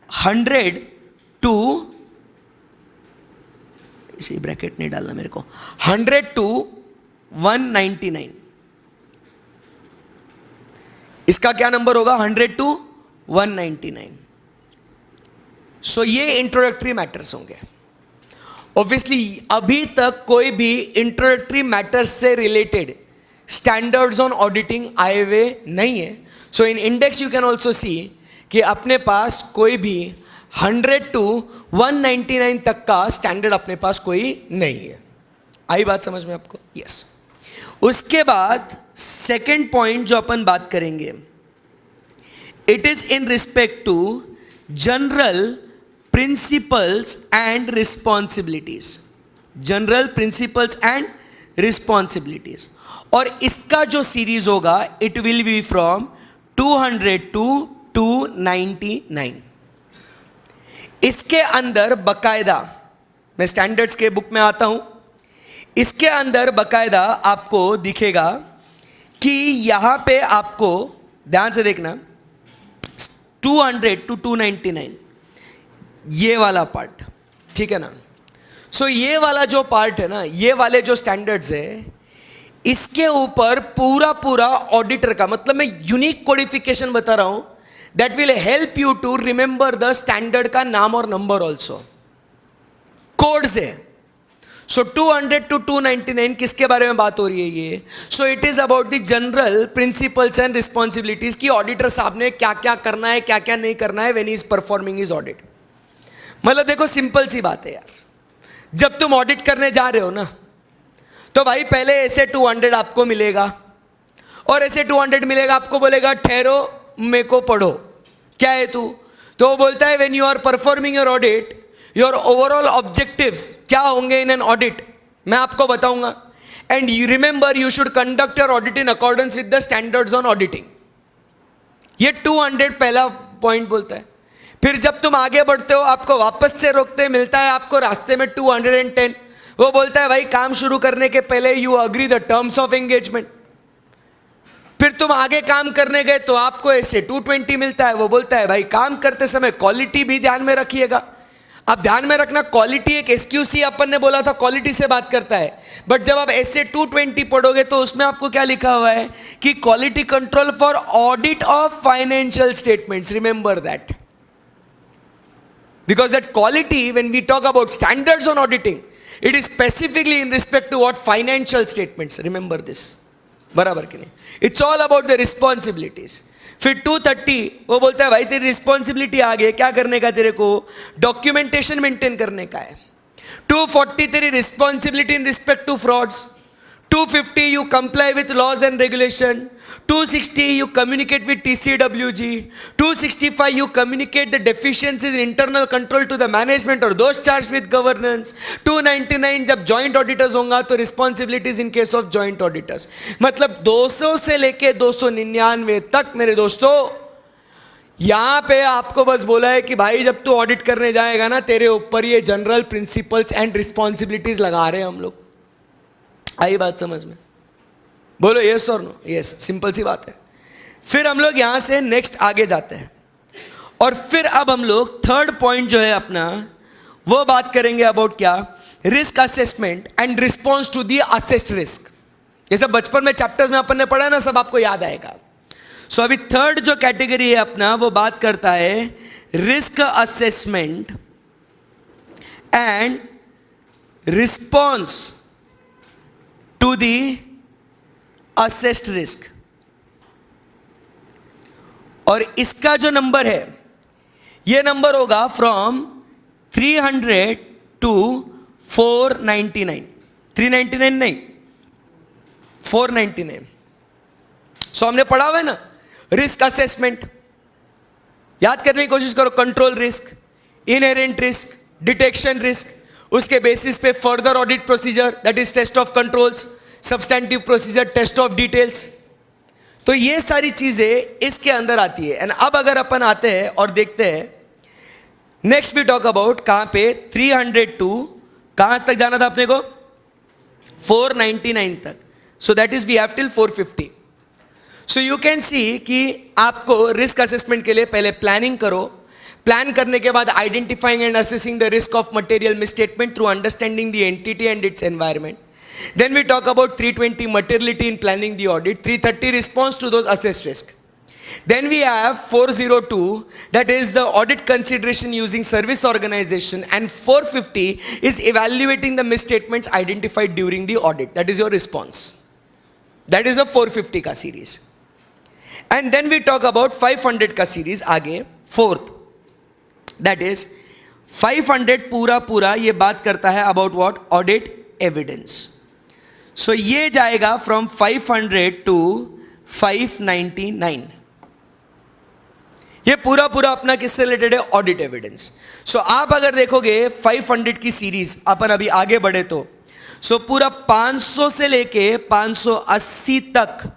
100 टू, इसे ब्रैकेट नहीं डालना मेरे को, 100 टू 199. इसका क्या नंबर होगा? 100 टू 199. सो ये इंट्रोडक्टरी मैटर्स होंगे. ऑब्वियसली अभी तक कोई भी इंट्रोडक्टरी मैटर्स से रिलेटेड स्टैंडर्ड्स ऑन ऑडिटिंग आए हुए नहीं है. So in index you can also see कि अपने पास कोई भी 100 to 199 तक का स्टैंडर्ड अपने पास कोई नहीं है. आई बात समझ में आपको? यस. उसके बाद सेकेंड पॉइंट जो अपन बात करेंगे, it is in respect to general principles and responsibilities. General principles and responsibilities. और इसका जो सीरीज होगा it will be from 200 to 299. इसके अंदर बकायदा, मैं स्टैंडर्ड्स के बुक में आता हूं, इसके अंदर बकायदा आपको दिखेगा कि यहां पे आपको ध्यान से देखना 200 to 299 ये वाला पार्ट, ठीक है ना. सो ये वाला जो पार्ट है ना, ये वाले जो स्टैंडर्ड्स है, इसके ऊपर पूरा पूरा ऑडिटर का, मतलब मैं यूनिक कोडिफिकेशन बता रहा हूं that will help you to remember the standard का नाम और नंबर ऑल्सो. कोड्स है. सो 200 to 299 किसके बारे में बात हो रही है ये? So it is about the general principles and responsibilities की ऑडिटर साहब ने क्या क्या करना है, क्या क्या नहीं करना है when he is performing his audit. मतलब देखो सिंपल सी बात है यार, जब तुम ऑडिट करने जा रहे हो ना, तो भाई पहले ऐसे 200 आपको मिलेगा और ऐसे 200 मिलेगा, आपको बोलेगा ठहरो मेरे को पढ़ो, क्या है तू? तो वो बोलता है when you are performing your audit, your overall objectives क्या होंगे इन एन ऑडिट, मैं आपको बताऊंगा. And you remember you should conduct your audit in accordance with the standards on auditing. ये 200 पहला पॉइंट बोलता है. फिर जब तुम आगे बढ़ते हो, आपको वापस से रोकते, मिलता है आपको रास्ते में 210. वो बोलता है भाई काम शुरू करने के पहले you agree the terms of engagement. फिर तुम आगे काम करने गए तो आपको ऐसे 220 मिलता है. वो बोलता है भाई काम करते समय क्वालिटी भी ध्यान में रखिएगा. अब ध्यान में रखना, क्वालिटी एक एसक्यूसी अपन ने बोला था क्वालिटी से बात करता है, बट जब आप ऐसे 220 पढ़ोगे तो उसमें आपको क्या लिखा हुआ है कि quality control for audit of financial statements. Remember that, because that quality, when we talk about standards on auditing, it is specifically in respect to what financial statements. Remember this. बराबर कि नहीं? It's all about the responsibilities. फिर 230 वो बोलता है भाई तेरी responsibility आ गई, क्या करने का तेरे को? डॉक्यूमेंटेशन मेंटेन करने का है. 240 तेरी responsibility in respect to frauds. 250 you comply with laws and regulation. 260 you communicate with TCWG. 265 you communicate the deficiencies in internal control to the management or those charged with governance. 299 जब joint auditors होंगे तो responsibilities in case of joint auditors. मतलब 200 से लेके 299 तक मेरे दोस्तों, यहां पे आपको बस बोला है कि भाई जब तू ऑडिट करने जाएगा ना, तेरे ऊपर ये जनरल प्रिंसिपल्स एंड रिस्पॉन्सिबिलिटीज लगा रहे हैं हम लोग. आई बात समझ में? बोलो यस और नो? यस, सिंपल सी बात है. फिर हम लोग यहां से नेक्स्ट आगे जाते हैं और फिर अब हम लोग थर्ड पॉइंट जो है अपना, वो बात करेंगे अबाउट क्या? Risk assessment and response to the assessed risk. ये सब बचपन में चैप्टर्स में अपन ने पढ़ा ना, सब आपको याद आएगा. सो अभी थर्ड जो कैटेगरी है अपना, वो बात करता है risk assessment and response to the assessed risk. और इसका जो नंबर है, ये नंबर होगा फ्रॉम 300 to 499. 399 नहीं, 499. सो हमने पढ़ा हुआ है ना रिस्क असेसमेंट. याद करने की कोशिश करो. Control risk, inherent risk, detection risk, उसके बेसिस पे further audit procedure that is test of controls, substantive procedure, test of details. तो ये सारी चीजें इसके अंदर आती है. एंड अब अगर अपन आते हैं और देखते हैं, नेक्स्ट वी टॉक अबाउट कहां पे 300 to कहां तक जाना था अपने को? 499 तक. So that is we have till 450. So you can see कि आपको रिस्क असेसमेंट के लिए पहले प्लानिंग करो. प्लान करने के बाद identifying and assessing the risk of material misstatement through understanding the entity and its environment. Then we talk about 320 materiality in planning the audit, 330 response to those assessed risk. Then we have 402, that is the audit consideration using service organization, and 450 is evaluating the misstatements identified during the audit. That is your response. That is a 450 का series. And then we talk about 500 का series आगे, fourth, that is 500 पूरा ये बात करता है about what, audit evidence. सो ये जाएगा फ्रॉम 500 टू 599. ये पूरा अपना किससे रिलेटेड है, ऑडिट एविडेंस. सो आप अगर देखोगे 500 की सीरीज अपन अभी आगे बढ़े तो, सो पूरा 500 से लेके 580 तक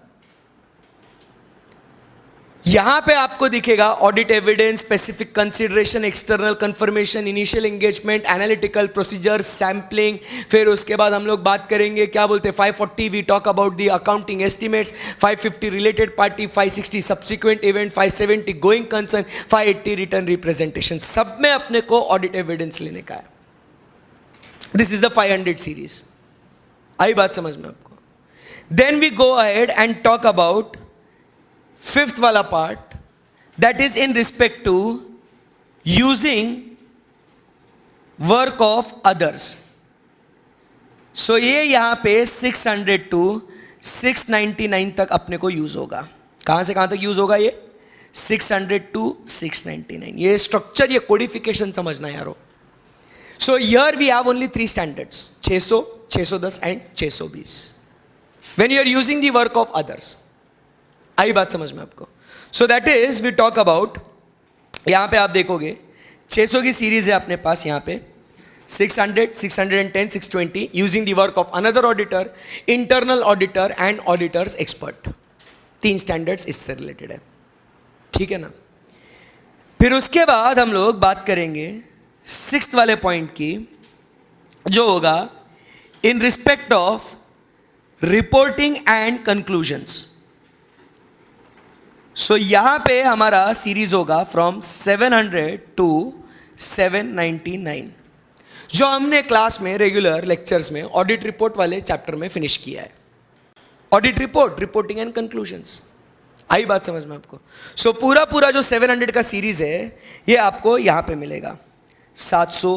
यहां पे आपको दिखेगा audit evidence, specific consideration, external confirmation, initial engagement, analytical procedure, sampling. फिर उसके बाद हम लोग बात करेंगे क्या बोलते हैं 540 we talk about the accounting estimates, 550 related party, 560 subsequent event, 570 going concern, 580 return representation. सब में अपने को ऑडिट एविडेंस लेने का है. This is the 500 series. आई बात समझ में आपको? Then we go ahead and talk about fifth वाला part, that is in respect to using work of others. So ये यहां पे 600 टू 699 तक अपने को यूज होगा. कहां से कहां तक यूज होगा ये, 600 टू 699. ये स्ट्रक्चर, ये कोडिफिकेशन समझना यारो. So here we have only 3 standards, 600, 610 and 620 when you are using the work of others. आई बात समझ में आपको? So that is we talk about, यहां पे आप देखोगे 600 की सीरीज है अपने पास, यहां पे 600, 610, 620 using the work of another auditor, internal auditor and auditors expert. 3 standards इससे रिलेटेड है, ठीक है ना. फिर उसके बाद हम लोग बात करेंगे 6th वाले पॉइंट की, जो होगा in respect of reporting and conclusions. So यहां पे हमारा सीरीज होगा फ्रॉम 700 टू 799, जो हमने क्लास में रेगुलर लेक्चर्स में ऑडिट रिपोर्ट वाले चैप्टर में फिनिश किया है. Audit report, reporting and conclusions. आई बात समझ में आपको? सो पूरा जो 700 का सीरीज है ये आपको यहां पे मिलेगा. 700,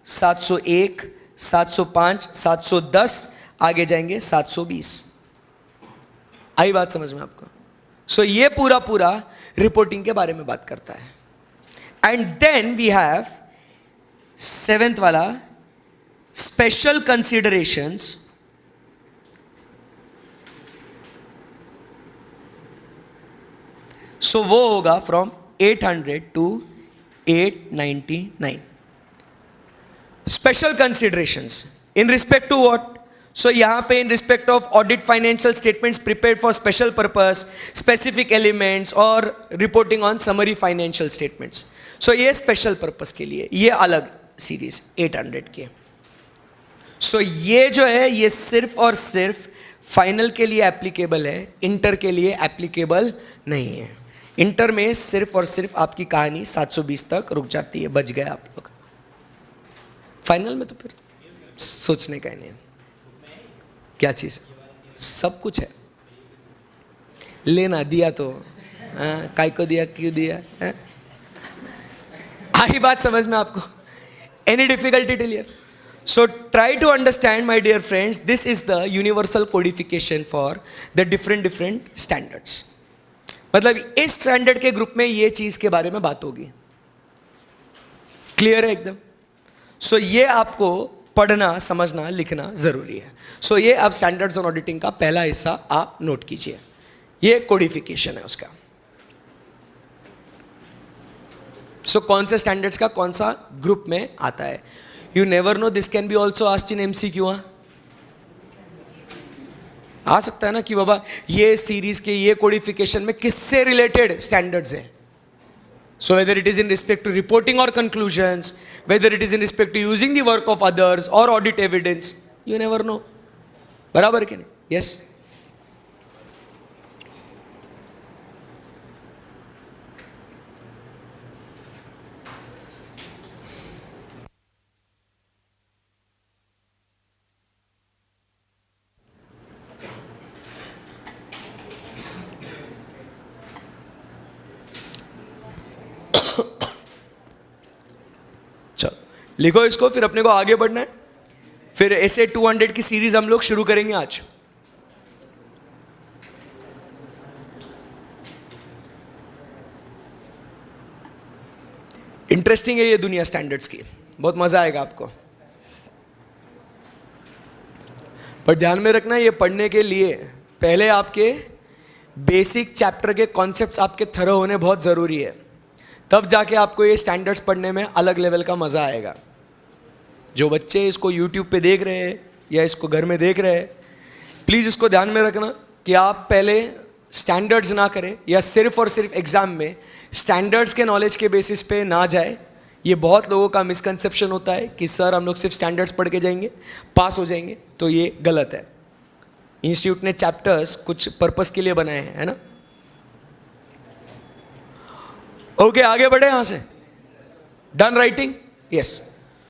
701, 705, 710, आगे जाएंगे 720. आई बात समझ में आपको? सो ये पूरा रिपोर्टिंग के बारे में बात करता है. And then we have 7th वाला स्पेशल कंसीडरेशंस. सो वो होगा from 800 to 899. Special considerations in respect to what? So यहां पे in respect of audit financial statements prepared for special purpose, specific elements और reporting on summary financial statements. So ये special purpose के लिए, ये अलग सीरीज 800 की. सो ये जो है ये सिर्फ और सिर्फ फाइनल के लिए एप्लीकेबल है, इंटर के लिए एप्लीकेबल नहीं है. इंटर में सिर्फ और सिर्फ आपकी कहानी 720 तक रुक जाती है, बच गए आप लोग. फाइनल में तो फिर सोचने का ही नहीं है. क्या चीज़, सब कुछ है. लेना दिया तो काय को दिया, क्यों दिया, आई बात समझ में आपको? Any difficulty till here? So try to understand my dear friends, this is the universal codification for the different standards. मतलब इस स्टैंडर्ड के ग्रुप में ये चीज के बारे में बात होगी. क्लियर है एकदम? सो ये आपको पढ़ना, समझना, लिखना जरूरी है. सो ये अब स्टैंडर्ड्स ऑन ऑडिटिंग का पहला हिस्सा आप नोट कीजिए. ये कोडिफिकेशन है उसका. सो कौन से स्टैंडर्ड्स का कौन सा ग्रुप में आता है? You never know, this can be also asked in MCQ. आ सकता है ना कि बाबा ये सीरीज के ये कोडिफिकेशन में किससे रिलेटेड स्टैंडर्ड्स हैं. So whether it is in respect to reporting or conclusions, whether it is in respect to using the work of others or audit evidence, you never know. बराबर के नहीं? Yes. लिखो इसको, फिर अपने को आगे बढ़ना है. फिर ऐसे 200 की सीरीज हम लोग शुरू करेंगे आज. इंटरेस्टिंग है ये दुनिया स्टैंडर्ड्स की, बहुत मज़ा आएगा आपको। पर ध्यान में रखना, ये पढ़ने के लिए पहले आपके बेसिक चैप्टर के कॉन्सेप्ट्स आपके थरो होने बहुत ज़रूरी है, तब जाके आपको ये स्टैंडर्ड्स पढ़ने में अलग लेवल का मज़ा आएगा। जो बच्चे इसको यूट्यूब पे देख रहे हैं या इसको घर में देख रहे हैं, प्लीज़ इसको ध्यान में रखना कि आप पहले स्टैंडर्ड्स ना करें या सिर्फ और सिर्फ एग्ज़ाम में स्टैंडर्ड्स के नॉलेज के बेसिस पे ना जाए। ये बहुत लोगों का मिसकंसेप्शन होता है कि सर हम लोग सिर्फ स्टैंडर्ड्स पढ़ के जाएंगे, पास हो जाएंगे, तो ये गलत है। इंस्टीट्यूट ने चैप्टर्स कुछ पर्पस के लिए बनाए हैं, है ना। ओके, आगे बढ़े यहाँ से। Done writing? यस।